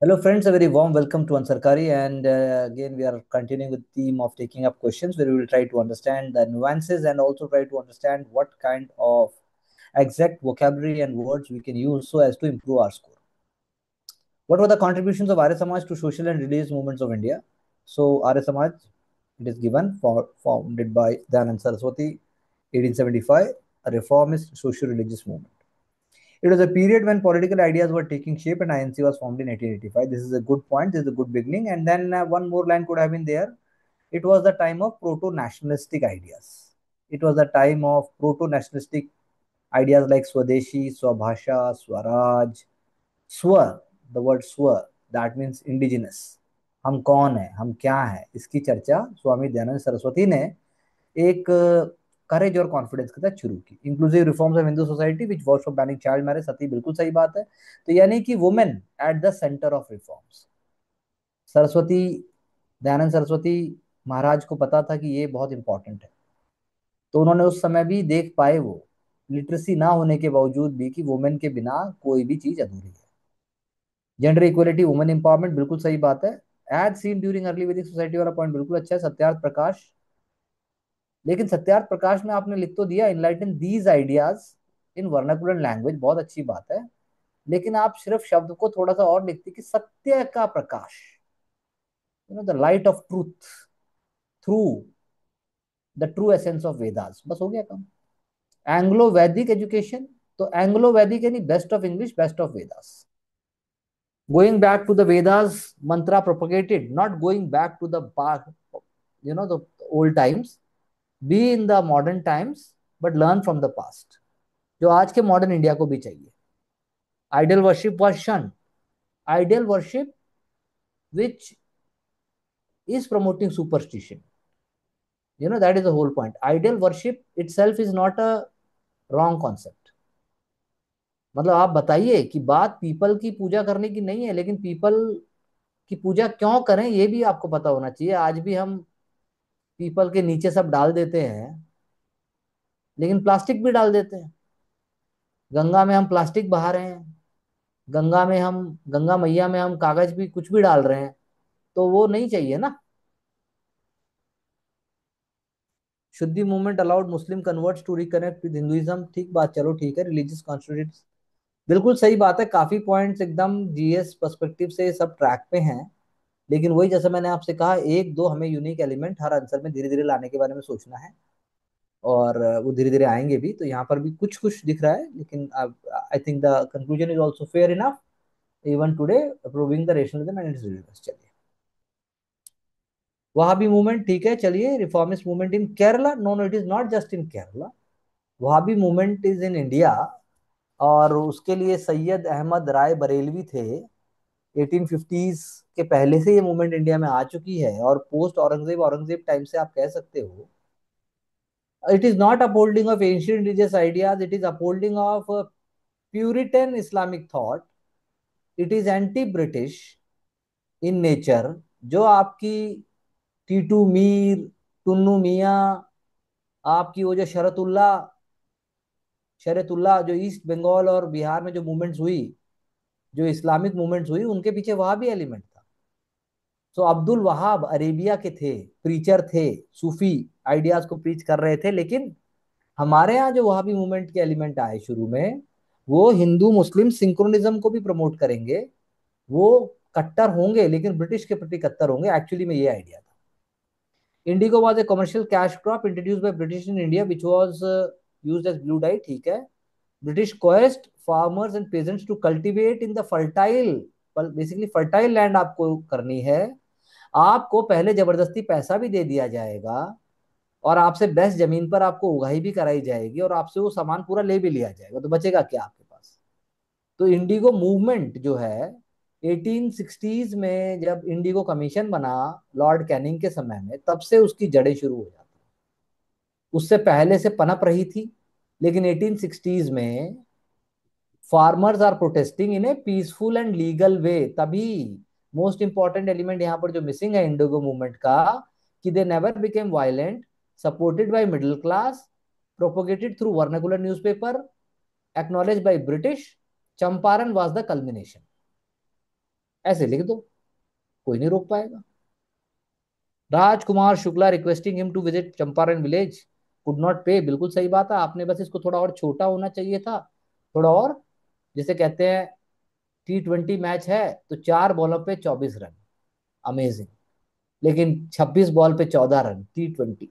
Hello, friends. A very warm welcome to Ansarkari. And again, we are continuing with the theme of taking up questions where we will try to understand the nuances and also try to understand what kind of exact vocabulary and words we can use so as to improve our score. What were the contributions of Arya Samaj to social and religious movements of India? So, Arya Samaj, it is given, founded by Dayanand Saraswati, 1875, a reformist social religious movement. It was a period when political ideas were taking shape and INC was formed in 1885. This is a good point. This is a good beginning. And then one more line could have been there. It was the time of proto-nationalistic ideas. It was the time of proto-nationalistic ideas like Swadeshi, Swabhasha, Swaraj, Swa, the word Swa, that means indigenous. हम कौन है, हम क्या है, इसकी चर्चा स्वामी दयानंद सरस्वती ने एक करेज और कॉन्फिडेंस के साथ शुरू की। Inclusive reforms of Hindu society which was for banning child marriage, sati बिल्कुल सही बात है। तो यानी कि women at the centre of reforms. Saraswati, Dayanand Saraswati Maharaj को पता था कि ये बहुत इंपॉर्टेंट है, तो उन्होंने उस समय भी देख पाए वो लिटरेसी ना होने के बावजूद भी कि वुमेन के बिना कोई भी चीज अधूरी है। जेंडर इक्वलिटी, वुमेन इंपावरमेंट, बिल्कुल सही बात है। एज सीन ड्यूरिंग अर्ली वैदिक सोसाइटी वाला पॉइंट बिल्कुल अच्छा है। सत्यार्थ प्रकाश, लेकिन सत्यार्थ प्रकाश में आपने लिख तो दिया enlighten these ideas in vernacular language, बहुत अच्छी बात है, लेकिन आप सिर्फ शब्द को थोड़ा सा और लिखते कि सत्य का प्रकाश, the light of truth through the true essence of Vedas, बस हो गया काम। एंग्लो वैदिक एजुकेशन, तो एंग्लो वैदिक यानी best of English, best of Vedas. Going back to the Vedas mantra propagated, not going back to the the old times, be in the modern times but learn from the past, जो आज के modern India को भी चाहिए। Idol worship was shun, idol worship which is promoting superstition. That is the whole point. Ideal worship itself is not a wrong concept. मतलब आप बताइए कि बात पीपल की पूजा करने की नहीं है, लेकिन पीपल की पूजा क्यों करें ये भी आपको पता होना चाहिए। आज भी हम पीपल के नीचे सब डाल देते हैं, लेकिन प्लास्टिक भी डाल देते हैं। गंगा में हम प्लास्टिक बहा रहे हैं, गंगा मैया में हम कागज भी कुछ भी डाल रहे हैं, तो वो नहीं चाहिए ना। Shuddhi movement allowed Muslim converts to reconnect with Hinduism, ठीक बात, चलो ठीक है। रिलीजियस कॉन्स्टिट्यूट, बिल्कुल सही बात है। काफी पॉइंट्स एकदम जीएस पर्सपेक्टिव से सब ट्रैक पे हैं, लेकिन वही जैसे मैंने आपसे कहा, एक दो हमें यूनिक एलिमेंट हर आंसर में धीरे धीरे लाने के बारे में सोचना है, और वो धीरे धीरे आएंगे भी। तो यहाँ पर भी कुछ कुछ दिख रहा है, लेकिन I think the conclusion is also fair enough even today, proving the rationalism and its relevance. चलिए, वहाबी मूवमेंट, ठीक है। चलिए, reformist movement in Kerala, no no, it is not just in Kerala, Wahabi movement is in India. और उसके लिए सैयद अहमद राय बरेलवी थे। 1850s के पहले से ये मूवमेंट इंडिया में आ चुकी है, और पोस्ट औरंगजेब टाइम से आप कह सकते हो। It is not upholding of ancient religious ideas, it is upholding of Puritan Islamic thought, it is anti British in nature. जो आपकी टीटू मीर, टुन्नू मियाँ, आपकी वो जो शरतुल्लाह जो ईस्ट बंगाल और बिहार में जो मूवमेंट्स हुई, जो इस्लामिक मूवमेंट्स हुई, उनके पीछे वहां भी एलिमेंट था। तो अब्दुल वहाब अरेबिया के थे, प्रीचर थे, सूफी आइडियाज को प्रीच कर रहे थे, लेकिन हमारे यहाँ जो वहाबी मूवमेंट के एलिमेंट आए शुरू में, वो हिंदू मुस्लिम सिंक्रोनिज्म को भी प्रमोट करेंगे। वो कट्टर होंगे, लेकिन ब्रिटिश के प्रति कट्टर होंगे। एक्चुअली में ये आइडिया था। Indigo was a commercial cash crop introduced by British in India which was used as blue dye, ठीक है। British coerced farmers and peasants to cultivate in the fertile, basically fertile land आपको करनी है। आपको पहले जबरदस्ती पैसा भी दे दिया जाएगा, और आपसे बेस्ट जमीन पर आपको उगाई भी कराई जाएगी, और आपसे वो सामान पूरा ले भी लिया जाएगा, तो बचेगा क्या आपके पास। तो इंडिगो मूवमेंट जो है 1860s में, जब इंडिगो कमीशन बना लॉर्ड कैनिंग के समय में, तब से उसकी जड़ें शुरू हो जाती। उससे पहले से पनप रही थी, लेकिन 1860s में farmers are protesting in a peaceful and legal way. तभी मोस्ट इंपॉर्टेंट एलिमेंट यहाँ पर जो मिसिंग है इंडिगो मूवमेंट का, कि they never became violent, supported by middle class, propagated through vernacular newspaper, acknowledge by British. Champaran was the culmination. ऐसे लिख दो, कोई नहीं रोक पाएगा। Rajkumar Shukla requesting him to visit Champaran village, could not pay, बिल्कुल सही बात है, आपने बस इसको थोड़ा और छोटा होना चाहिए था, थोड़ा और, जिसे कहते हैं T20 मैच है तो 4 बॉलों पे 24 रन, अमेजिंग। लेकिन 26 बॉल पे 14 रन T20,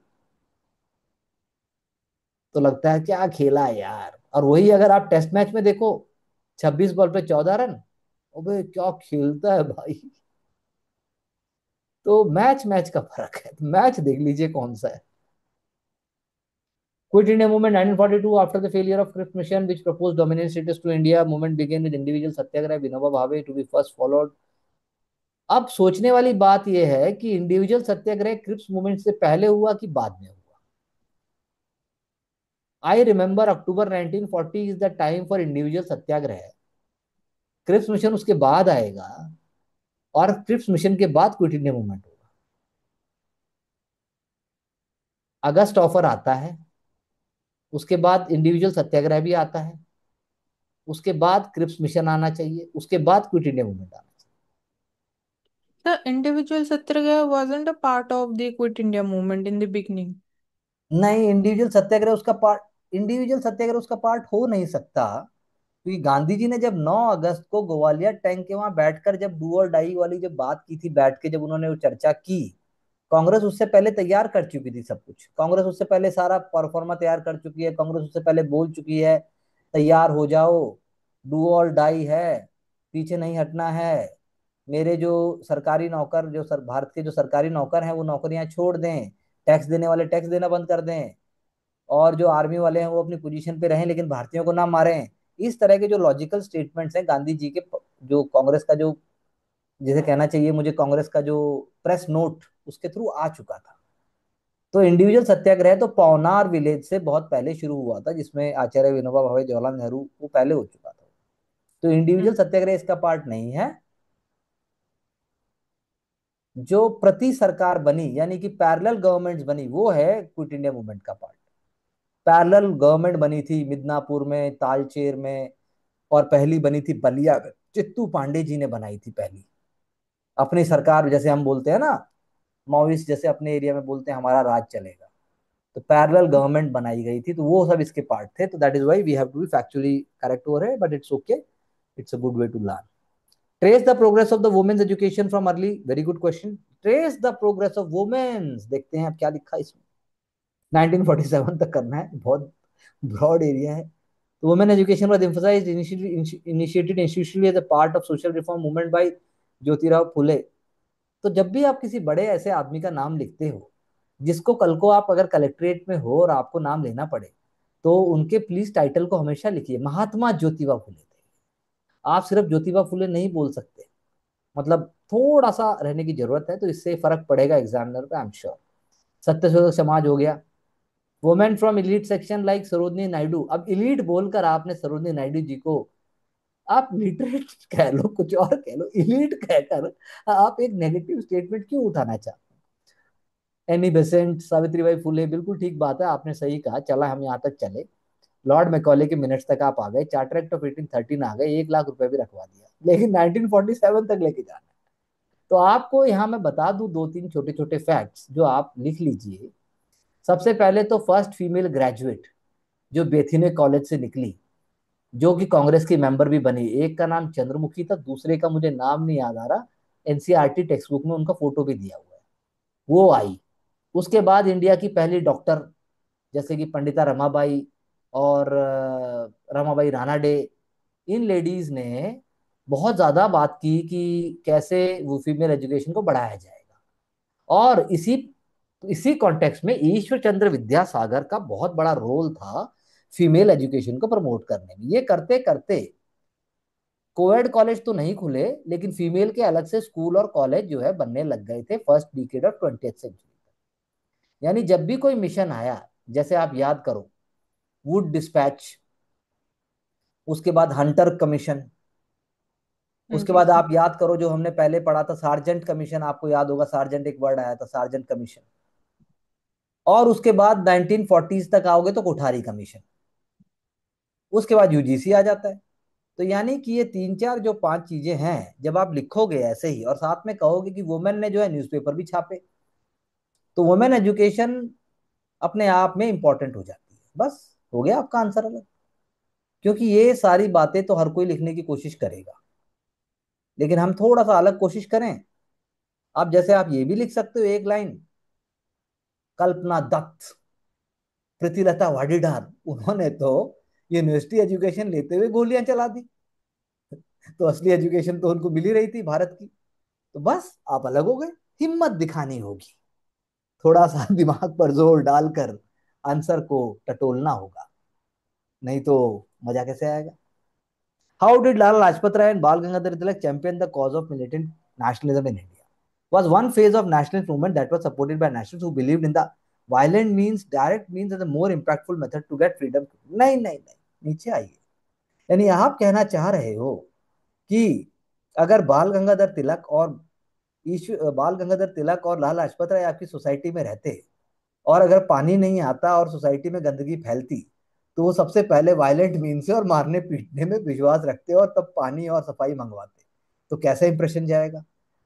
तो लगता है क्या खेला है यार। और वही अगर आप टेस्ट मैच में देखो, 26 बॉल पे 14 रन, अबे क्या खेलता है भाई। तो मैच मैच का फर्क है, तो मैच देख लीजिए कौन सा है। Quit India movement 1942 after the failure of Cripps mission which proposed dominant status to India, movement began with individual satyagraha Vinoba Bhave to be first followed। अब सोचने वाली बात यह है कि इंडिविजुअल सत्याग्रह क्रिप्स मूवमेंट से पहले हुआ कि बाद में हुआ। I remember October 1940 is the time for individual Satyagraha, Cripps mission उसके बाद आएगा, और क्रिप्स मिशन के बाद क्विट इंडिया मूवमेंट होगा। अगस्त ऑफर आता है, उसके बाद इंडिविजुअल सत्याग्रह भी आता है, उसके बाद क्रिप्स मिशन आना चाहिए, उसके बाद क्विट इंडिया मूवमेंट आना The individual satyagraha wasn't a part of the Quit India movement in the beginning. चाहिए। नहीं, इंडिविजुअल सत्याग्रह उसका पार्ट हो नहीं सकता, क्योंकि गांधी जी ने जब 9 अगस्त को ग्वालियर टैंक के वहां बैठकर जब डू और डाई वाली जब बात की थी, बैठ के जब उन्होंने वो चर्चा की, कांग्रेस उससे पहले तैयार कर चुकी थी सब कुछ, कांग्रेस उससे पहले सारा परफॉर्मा तैयार कर चुकी है, कांग्रेस उससे पहले बोल चुकी है तैयार हो जाओ, डू और डाई है, पीछे नहीं हटना है, मेरे जो सरकारी नौकर, जो भारत के जो सरकारी नौकर हैं वो नौकरियां छोड़ दें, टैक्स देने वाले टैक्स देना बंद कर दें, और जो आर्मी वाले हैं वो अपनी पोजीशन पे रहें लेकिन भारतीयों को ना मारें। इस तरह के जो लॉजिकल स्टेटमेंट्स हैं गांधी जी के, जो कांग्रेस का जो, जिसे कहना चाहिए मुझे, कांग्रेस का जो प्रेस नोट उसके थ्रू आ चुका था। तो इंडिविजुअल सत्याग्रह तो पवनार विलेज से बहुत पहले शुरू हुआ था, जिसमें आचार्य विनोबा भावे, जवाहरलाल नेहरू, वो पहले हो चुका था। तो इंडिविजुअल सत्याग्रह इसका पार्ट नहीं है। जो प्रति सरकार बनी यानी कि पैरेलल गवर्नमेंट्स बनी, वो है क्विट इंडिया मूवमेंट का पार्ट। पैरेलल गवर्नमेंट बनी थी मिदनापुर में, तालचेर में, और पहली बनी थी बलिया में, चित्तू पांडे जी ने बनाई थी पहली अपनी सरकार, जैसे हम बोलते हैं ना, माओइस्ट जैसे अपने एरिया में बोलते हैं हमारा राज चलेगा। तो पैरेलल गवर्नमेंट बनाई गई थी, तो वो सब इसके पार्ट थे, तो that is why we have to be factually correct over है, but it's okay, it's a good way to learn. Trace the progress of the women's education from early, very good question. Trace the progress of women's, देखते हैं अब क्या लिखा है इसमें। 1947 तक करना है, बहुत ब्रॉड एरिया है। तो women education was emphasised initiated institutionally as a part of social reform movement by Jyotirao Phule. तो जब भी आप किसी बड़े ऐसे आदमी का नाम लिखते हो, जिसको कल को आप अगर कलेक्ट्रेट में हो और आपको नाम लेना पड़े, तो उनके प्लीज टाइटल को हमेशा लिखिए महात्मा ज्योतिबा फुले थे। आप सिर्फ ज्योतिबा फुले नहीं बोल सकते, मतलब थोड़ा सा रहने की जरूरत है, तो इससे फर्क पड़ेगा एग्जामिनर पे, I am sure. Satyashodhak Samaj हो गया। Women from elite section like Sarojini Naidu, अब इलीट बोलकर आपने सरोजनी नायडू जी को, आप लिटरेट कह लो, कुछ और कह लो, इलीट कहकर आप एक नेगेटिव स्टेटमेंट क्यों उठाना चाहते हैं। एनी बेसेंट, सावित्रीबाई फुले, बिल्कुल ठीक बात है, आपने सही कहा, चला हम यहाँ तक चले। लॉर्ड मैकॉले के मिनट्स तक आप आ गए, चार्टर एक्ट ऑफ 1813 आ गए, 1 लाख रुपए भी रखवा दिया, लेकिन 1947 तक लेके जाना है। तो आपको यहाँ मैं बता दूं 2-3 छोटे छोटे फैक्ट्स जो आप लिख लीजिए। सबसे पहले तो फर्स्ट फीमेल ग्रेजुएट जो बेथिने कॉलेज से निकली, जो कि कांग्रेस की मेंबर भी बनी, एक का नाम चंद्रमुखी था, दूसरे का मुझे नाम नहीं याद आ रहा, एनसीईआरटी टेक्स्ट बुक में उनका फोटो भी दिया हुआ है, वो आई। उसके बाद इंडिया की पहली डॉक्टर, जैसे कि पंडिता रमाबाई और रमाबाई रानाडे, इन लेडीज ने बहुत ज्यादा बात की कि कैसे वो फीमेल एजुकेशन को बढ़ाया जाएगा। और इसी इसी कॉन्टेक्स्ट में ईश्वर चंद्र विद्यासागर का बहुत बड़ा रोल था फीमेल एजुकेशन को प्रमोट करने में। ये करते करते कोएड कॉलेज तो नहीं खुले, लेकिन फीमेल के अलग से स्कूल और कॉलेज जो है बनने लग गए थे first decade of 20th century. यानी जब भी कोई मिशन आया, जैसे आप याद करो वुड डिस्पैच, उसके बाद हंटर कमीशन, उसके बाद आप याद करो जो हमने पहले पढ़ा था सार्जेंट कमीशन, आपको याद होगा सार्जेंट एक वर्ड आया था, सार्जेंट कमीशन। और उसके बाद 1940s तक आओगे तो कोठारी कमीशन। उसके बाद यूजीसी आ जाता है। तो यानी कि ये तीन चार जो पांच चीजें हैं, जब आप लिखोगे ऐसे ही और साथ में कहोगे कि वुमेन ने जो है न्यूज़पेपर भी छापे, तो वुमेन एजुकेशन अपने आप में इंपॉर्टेंट हो जाती है। बस हो गया आपका आंसर अलग। क्योंकि ये सारी बातें तो हर कोई लिखने की कोशिश करेगा, लेकिन हम थोड़ा सा अलग कोशिश करें। आप जैसे आप ये भी लिख सकते हो एक लाइन, कल्पना दत्त, प्रीतिलता वाडीडार, उन्होंने तो यूनिवर्सिटी एजुकेशन लेते हुए गोलियां चला दी। तो असली एजुकेशन तो उनको मिल ही रही थी भारत की। तो बस आप अलग हो गए। हिम्मत दिखानी होगी, थोड़ा सा दिमाग पर जोर डालकर आंसर को टटोलना होगा, नहीं तो मजा कैसे आएगा। How did Lala Lajpat Rai and Bal Gangadhar Tilak champion the cause of militant nationalism in India? Was one phase of nationalist movement that was supported by nationalists who believed in the violent means, direct means as a more impactful method to get freedom? नहीं नहीं नहीं, नीचे आइए। यानी आप कहना चाह रहे हो कि अगर बाल गंगाधर तिलक और लाला लाजपत राय आपकी सोसाइटी में रहते, और अगर पानी नहीं आता और सोसाइटी में गंदगी फैलती, तो वो सबसे पहले वायलेंट मीन से और मारने पीटने में विश्वास रखते और तब पानी और सफाई मंगवाते, तो कैसा इंप्रेशन जाएगा।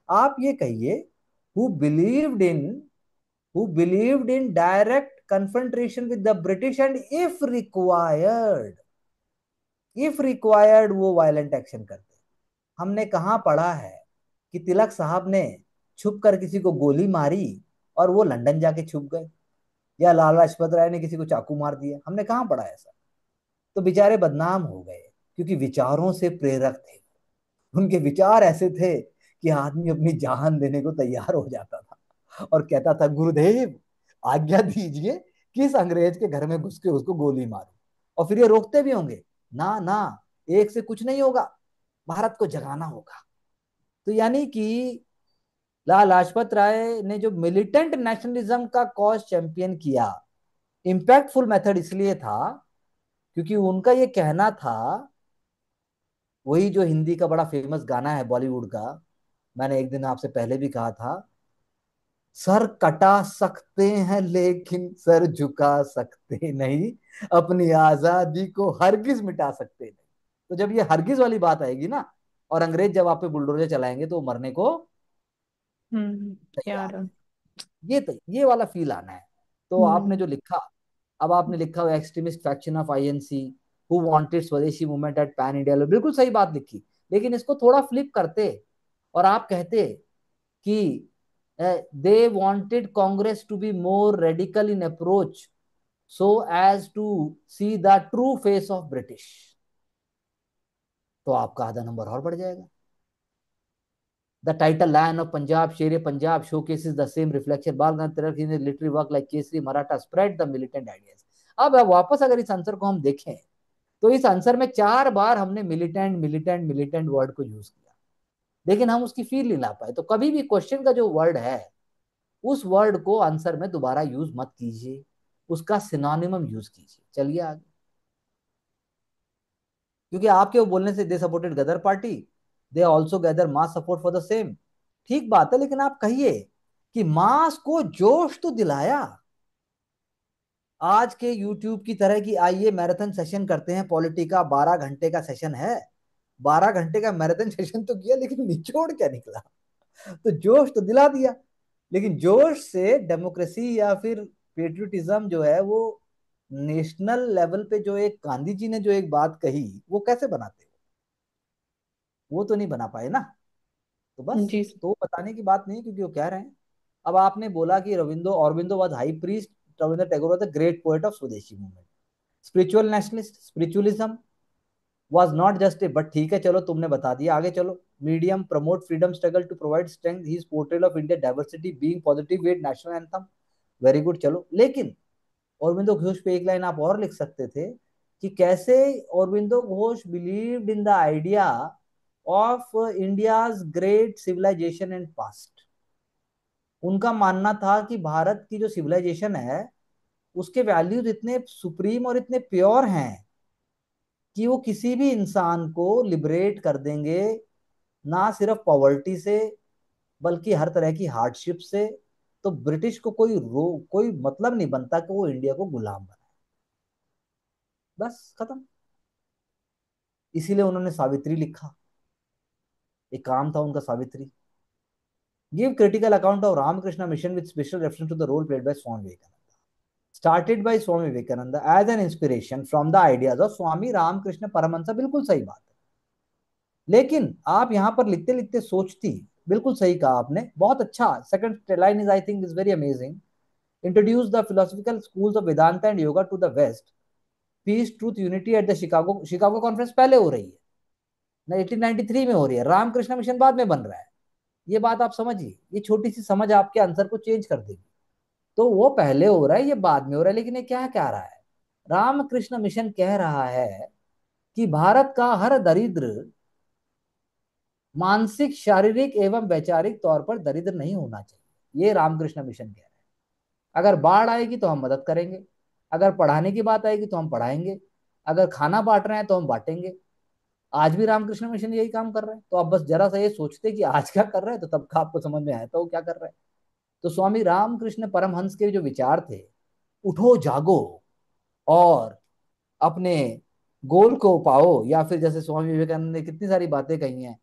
आप ये कहिए, who believed in who believed in direct confrontation with the British and if required वो वायलेंट एक्शन करते। हमने कहाँ पढ़ा है कि तिलक साहब ने छुप कर किसी को गोली मारी और वो लंदन जाके छुप गए, या लाला लाजपत राय ने किसी को चाकू मार दिया? हमने कहाँ पढ़ा ऐसा? तो बेचारे बदनाम हो गए, क्योंकि विचारों से प्रेरक थे। उनके विचार ऐसे थे कि आदमी अपनी जान देने को तैयार हो जाता था और कहता था, गुरुदेव आज्ञा दीजिए कि इस अंग्रेज के घर में घुस के उसको गोली मारो। और फिर ये रोकते भी होंगे, ना ना, एक से कुछ नहीं होगा, भारत को जगाना होगा। तो यानी कि लाला लाजपत राय ने जो मिलिटेंट नेशनलिज्म का कॉज चैंपियन किया, इम्पैक्टफुल मेथड इसलिए था क्योंकि उनका ये कहना था, वही जो हिंदी का बड़ा फेमस गाना है बॉलीवुड का, मैंने एक दिन आपसे पहले भी कहा था, सर कटा सकते हैं लेकिन सर झुका सकते नहीं, अपनी आजादी को हरगिज मिटा सकते नहीं। तो जब ये हरगिज वाली बात आएगी ना, और अंग्रेज जब आप पे बुलडोजर चलाएंगे, तो मरने को तैयार यार। है। ये वाला फील आना है। तो आपने हम्म जो लिखा, अब आपने लिखा हुआ extremist faction of INC who wanted Swadeshi movement at pan India, बिल्कुल सही बात लिखी। लेकिन इसको थोड़ा फ्लिप करते और आप कहते कि they wanted Congress to be more radical in approach so as to see the true face of British, तो आपका आधा नंबर और बढ़ जाएगा। The title Lion of Punjab, Sher Punjab showcases the same reflection. Bal Gangadhar Tilak in his literary work like Kesari Maratha spread the militant ideas. अब वापस अगर इस आंसर को हम देखें, तो इस आंसर में 4 बार हमने मिलिटेंट मिलिटेंट मिलिटेंट वर्ड को यूज किया, लेकिन हम उसकी फील नहीं ला पाए। तो कभी भी क्वेश्चन का जो वर्ड है, उस वर्ड को आंसर में दोबारा यूज मत कीजिए, उसका सिनोनिमम यूज कीजिए। चलिए आगे। क्योंकि आपके वो बोलने से they supported Ghadar party, they also gather mass support for the same, ठीक बात है, लेकिन आप कहिए कि मास को जोश तो दिलाया। आज के यूट्यूब की तरह की आइए मैराथन सेशन करते हैं, पॉलिटी का 12 घंटे का सेशन है, 12 घंटे का मैराथन सेशन तो किया, लेकिन निचोड़ क्या निकला? तो जोश तो दिला दिया, लेकिन जोश से डेमोक्रेसी या फिर पेट्रियोटिज्म जो है, वो नेशनल लेवल पे जो एक गांधी जी ने जो एक बात कही, वो कैसे बनाते? वो तो नहीं बना पाए ना। तो बस, जी। तो बताने की बात नहीं, क्योंकि वो कह रहे हैं। अब आपने बोला कि रविंदो Aurobindo was high priest, Rabindra Tagore was the great poet of Swadeshi movement, spiritual nationalist, spiritualism was not just a, but ठीक है चलो तुमने बता दिया, आगे चलो। Medium promote freedom struggle to provide strength, he portrayal of India diversity being positive with national anthem, very good, चलो। लेकिन औरबिंदो घोष पे एक लाइन आप और लिख सकते थे कि कैसे Aurobindo Ghosh believed in the idea of India's great civilisation and past. उनका मानना था कि भारत की जो सिविलाइजेशन है, उसके वैल्यूज इतने सुप्रीम और इतने प्योर हैं कि वो किसी भी इंसान को लिबरेट कर देंगे, ना सिर्फ पॉवर्टी से, बल्कि हर तरह की हार्डशिप से। तो ब्रिटिश को कोई मतलब नहीं बनता कि वो इंडिया को गुलाम बनाए। बस खत्म। इसीलिए उन्होंने सावित्री लिखा। एक काम था उनका, Savitri. Give critical account of Ramakrishna Mission with special reference to the role played by Swami Vivekananda. Started by Swami Vivekananda as an inspiration from the ideas of Swami Ramakrishna Paramhansa. बिल्कुल सही बात है, लेकिन आप यहां पर लिखते लिखते सोचती। बिल्कुल सही कहा आपने, बहुत अच्छा। Second line is, I think, is very amazing. Introduce the philosophical schools of Vedanta and yoga to the west. Peace truth unity at the Chicago. Chicago conference पहले हो रही है ना, 1893 में हो रही है। रामकृष्ण मिशन बाद में बन रहा है। ये बात आप समझिए, ये छोटी सी समझ आपके आंसर को चेंज कर देगी। तो वो पहले हो रहा है, ये बाद में हो रहा है, लेकिन ये क्या कह रहा है? रामकृष्ण मिशन कह रहा है कि भारत का हर दरिद्र मानसिक, शारीरिक एवं वैचारिक तौर पर दरिद्र नहीं होना चाहिए। ये रामकृष्ण मिशन कह रहे हैं। अगर बाढ़ आएगी तो हम मदद करेंगे, अगर पढ़ाने की बात आएगी तो हम पढ़ाएंगे, अगर खाना बांट रहे हैं तो हम बांटेंगे। आज भी रामकृष्ण मिशन यही काम कर रहे हैं। तो आप बस जरा सा ये सोचते कि आज क्या कर रहे हैं, तो तब का आपको समझ में आया था वो क्या कर रहे हैं। तो स्वामी रामकृष्ण परमहंस के जो विचार थे, उठो जागो और अपने गोल को पाओ, या फिर जैसे स्वामी विवेकानंद ने कितनी सारी बातें कही हैं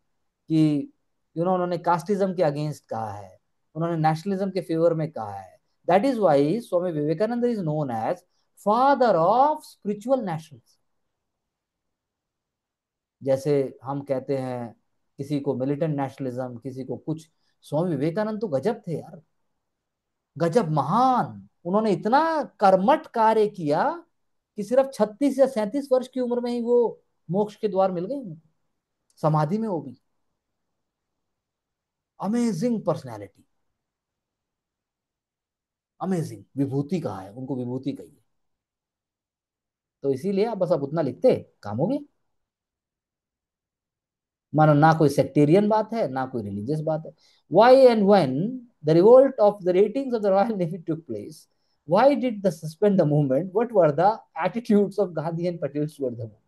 कि उन्होंने कास्टिज्म के अगेंस्ट कहा है, उन्होंने नेशनलिज्म के फेवर में कहा है। That is why Swami Vivekananda is known as father of spiritual nationalism. जैसे हम कहते हैं किसी को मिलिटेंट नेशनलिज्म, किसी को कुछ, स्वामी विवेकानंद तो गजब थे यार, गजब महान। उन्होंने इतना कर्मठ कार्य किया कि सिर्फ 36 या 37 वर्ष की उम्र में ही वो मोक्ष के द्वार मिल गए उनको, समाधि में, वो भी। Amazing personality, amazing. विभूति कहा है उनको, विभूति कही है। तो इसीलिए आप बस आप उतना लिखते, काम हो गया। मानो ना कोई सेक्टेरियन बात है, ना कोई रिलीजियस बात है। Why and when the revolt of the ratings of the Royal Navy took place, why did the suspend the movement, what were the attitudes of Gandhi and Patel toward the movement.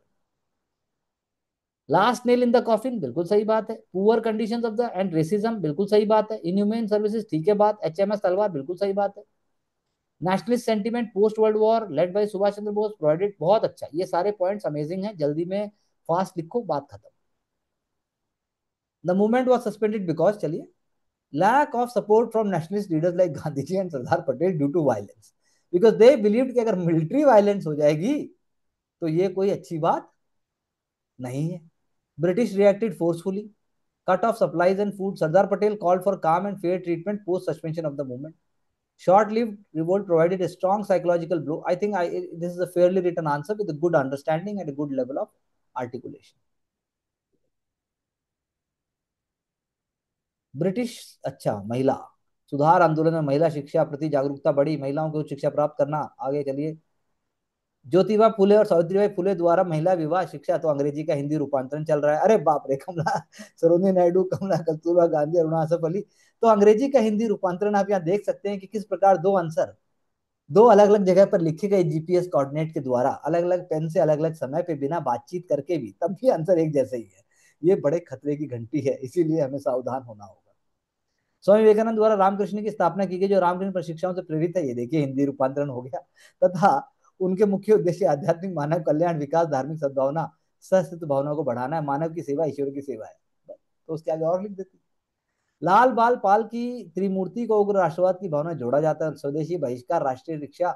Last nail in the coffin, बिल्कुल सही बात है। Poor conditions of the and racism, बिल्कुल सही बात है। Inhumane services, ठीक है बात। एचएमएस तलवार, बिल्कुल सही बात है। Nationalist sentiment post world war led by Subhash Chandra Bose provided, बहुत अच्छा। ये सारे पॉइंट्स अमेजिंग हैं, जल्दी में फास्ट लिखो, बात खत्म। The movement was suspended because, चलिए, lack of support from nationalist leaders like Gandhi ji and Sardar Patel due to violence, because they believed कि अगर मिलिट्री वायलेंस हो जाएगी तो ये कोई अच्छी बात नहीं है। British reacted forcefully, cut off supplies and food. Sardar Patel called for calm and fair treatment post suspension of the movement. Short-lived revolt provided a strong psychological blow. I think this is a fairly written answer with a good understanding and a good level of articulation. British, अच्छा, महिला सुधार आंदोलन में महिला शिक्षा प्रति जागरूकता बढ़ी, महिलाओं को उच्च शिक्षा प्राप्त करना। आगे चलिए। ज्योतिबा फुले और सावित्रीबाई फुले द्वारा महिला विवाह शिक्षा, तो अंग्रेजी का हिंदी रूपांतरण चल रहा है। अरे बाप रे, कमला सरोजिनी नायडू, कमला, कस्तूरबा गांधी, अरुणा आसफ अली। तो अंग्रेजी का हिंदी रूपांतरण आप यहाँ देख सकते हैं कि किस प्रकार दो आंसर दो अलग अलग जगह पर लिखे गए जीपीएस कोऑर्डिनेट के द्वारा, अलग अलग पेन से अलग अलग समय पे बिना बातचीत करके भी, तब भी आंसर एक जैसे ही है। ये बड़े खतरे की घंटी है, इसीलिए हमें सावधान होना होगा। स्वामी विवेकानंद द्वारा रामकृष्ण की स्थापना की गई, जो रामकृष्ण प्रशिक्षाओं से प्रेरित है। ये देखिए हिंदी रूपांतरण हो गया। तथा उनके मुख्य उद्देश्य आध्यात्मिक, मानव कल्याण, विकास, धार्मिक सद्भावना, सहस्तित्व भावना को बढ़ाना है। मानव की सेवा ईश्वर की सेवा है। तो उसके आगे और लिख देती। लाल बाल पाल की त्रिमूर्ति को उग्र राष्ट्रवाद की भावना जोड़ा जाता है। स्वदेशी बहिष्कार, राष्ट्रीय शिक्षा,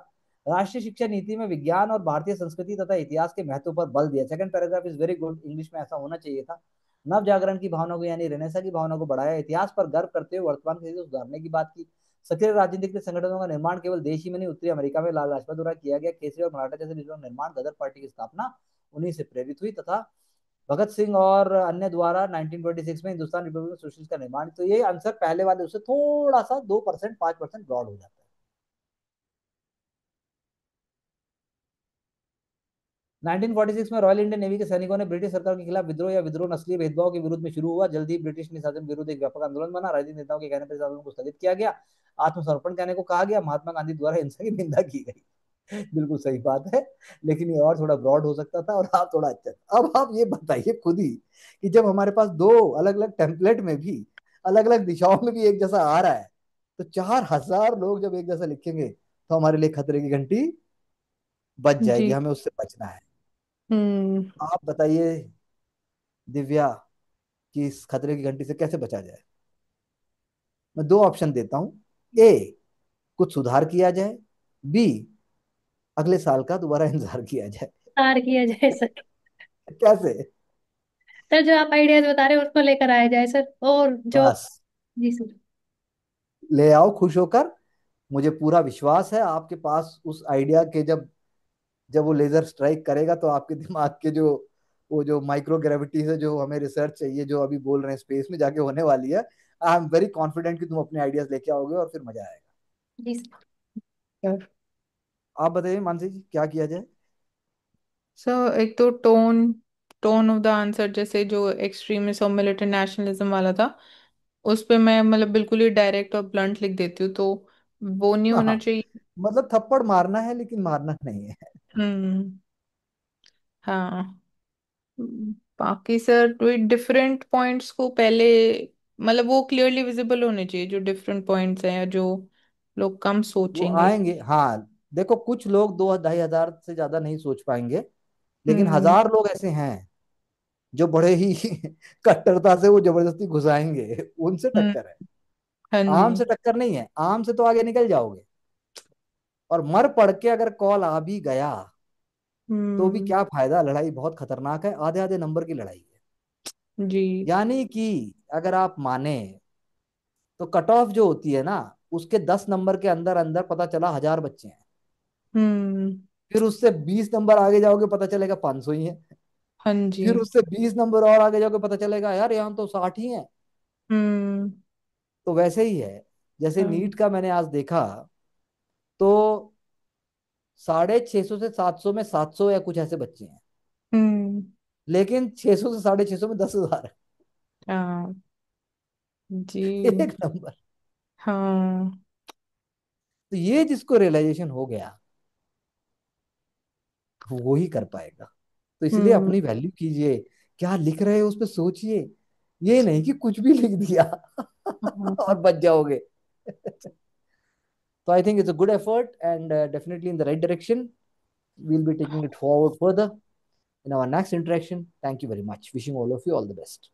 राष्ट्रीय शिक्षा नीति में विज्ञान और भारतीय संस्कृति तथा इतिहास के महत्व पर बल दिया। Second paragraph is very good, English में ऐसा होना चाहिए था। नव जागरण की भावना को, यानी रेनेसा की भावना को बढ़ाया। इतिहास पर गर्व करते हुए वर्तमान की स्थिति को सुधारने की बात की। सक्रिय राजनीतिक संगठनों का निर्माण केवल देश ही में नहीं, उत्तरी अमेरिका में लाल लाजपत द्वारा किया गया। केसरी और मराठा जैसे लीडरों का निर्माण, गदर पार्टी की स्थापना उन्हीं से प्रेरित हुई। तथा भगत सिंह और अन्य द्वारा 1926 में हिंदुस्तान रिपब्लिक सोशलिस्ट का निर्माण। तो ये आंसर पहले वाले उससे थोड़ा सा 2%, 5% ब्रॉड हो जाता है। 1946 में रॉयल इंडियन नेवी के सैनिकों ने ब्रिटिश सरकार के खिलाफ विद्रोह या विद्रोह नस्लीय भेदभाव के विरुद्ध में शुरू हुआ। जल्दी ही ब्रिटिश निशासन विरुद्ध एक व्यापक आंदोलन बना। राजनीतिक नेताओं के कहने पर इस आंदोलन को स्थगित किया गया। आत्मसमर्पण कहने को कहा गया। महात्मा गांधी द्वारा हिंसा की निंदा की गई। बिल्कुल सही बात है, लेकिन ये और थोड़ा ब्रॉड हो सकता था, और आप थोड़ा अच्छा था। अब आप ये बताइए खुद ही कि जब हमारे पास दो अलग अलग टेम्पलेट में भी, अलग अलग दिशाओं में भी एक जैसा आ रहा है, तो 4000 लोग जब एक जैसा लिखेंगे तो हमारे लिए खतरे की घंटी बज जाएगी। जी। हमें उससे बचना है। हम्म। आप बताइए। दिव्या कि इस खतरे की घंटी से कैसे बचा जाए। मैं दो ऑप्शन देता हूँ। ए, कुछ सुधार किया जाए। बी, अगले साल का दोबारा इंतजार किया जाए। तार किया जाए सर। कैसे? सर जो आप आइडियाज बता रहे हैं उसको लेकर आया जाए सर, और जो। बस जी सर। ले आओ खुश होकर। मुझे पूरा विश्वास है आपके पास उस आइडिया के, जब जब वो लेजर स्ट्राइक करेगा तो आपके दिमाग के जो, वो जो माइक्रो ग्रेविटी से जो हमें रिसर्च चाहिए, जो अभी बोल रहे हैं स्पेस में जाके होने वाली है, आई एम वेरी कॉन्फिडेंट कि तुम अपने आइडियाज लेके आओगे और फिर मजा आएगा। जी सर। सर, आप बताइए मानसी जी, क्या किया जाए? सर एक तो tone tone of the answer, जैसे जो एक्सट्रीमिस्ट और मिलिटेंट नेशनलिज्म वाला था, उस पे मैं मतलब बिल्कुल ही डायरेक्ट और ब्लंट लिख देती हूँ, तो वो नहीं होना हाँ, चाहिए। मतलब थप्पड़ मारना है लेकिन मारना नहीं है। हम्म। हाँ। बाकी सर डिफरेंट पॉइंट्स को पहले, मतलब वो क्लियरली विजिबल होने चाहिए जो डिफरेंट पॉइंट्स हैं, या जो लोग कम वो सोचेंगे। आएंगे, हाँ। देखो कुछ लोग 2 ढाई हजार से ज्यादा नहीं सोच पाएंगे, लेकिन हम्म। 1000 लोग ऐसे हैं जो बड़े ही कट्टरता से वो जबरदस्ती घुसाएंगे। उनसे हम्म। टक्कर है। हाँ जी। आम से टक्कर नहीं है, आम से तो आगे निकल जाओगे। और मर पड़ के अगर कॉल आ भी गया तो भी हम्म। क्या फायदा, लड़ाई बहुत खतरनाक है, आधे आधे नंबर की लड़ाई है। जी। यानी कि अगर आप माने तो कट ऑफ जो होती है ना, उसके 10 नंबर के अंदर अंदर पता चला 1000 बच्चे हैं। हम्म। फिर उससे 20 नंबर आगे जाओगे पता चलेगा 500 ही है। हाँ जी। फिर उससे 20 नंबर और आगे जाओगे पता चलेगा यार यहाँ तो 60 ही है। हम्म। तो वैसे ही है, जैसे हाँ। नीट का मैंने आज देखा तो 650 से 700 में 700 या कुछ ऐसे बच्चे हैं, हम्म। लेकिन 600 से 650 में 10,000 हाँ जी। एक नंबर। हाँ। तो ये जिसको रियलाइजेशन हो गया वो ही कर पाएगा। तो इसलिए हम्म। अपनी वैल्यू कीजिए, क्या लिख रहे हो उस पर सोचिए, ये नहीं कि कुछ भी लिख दिया हाँ। और बच जाओगे। तो I think it's a good effort and definitely in the right direction. We'll be taking it forward further in our next interaction. Thank you very much. Wishing all of you all the best.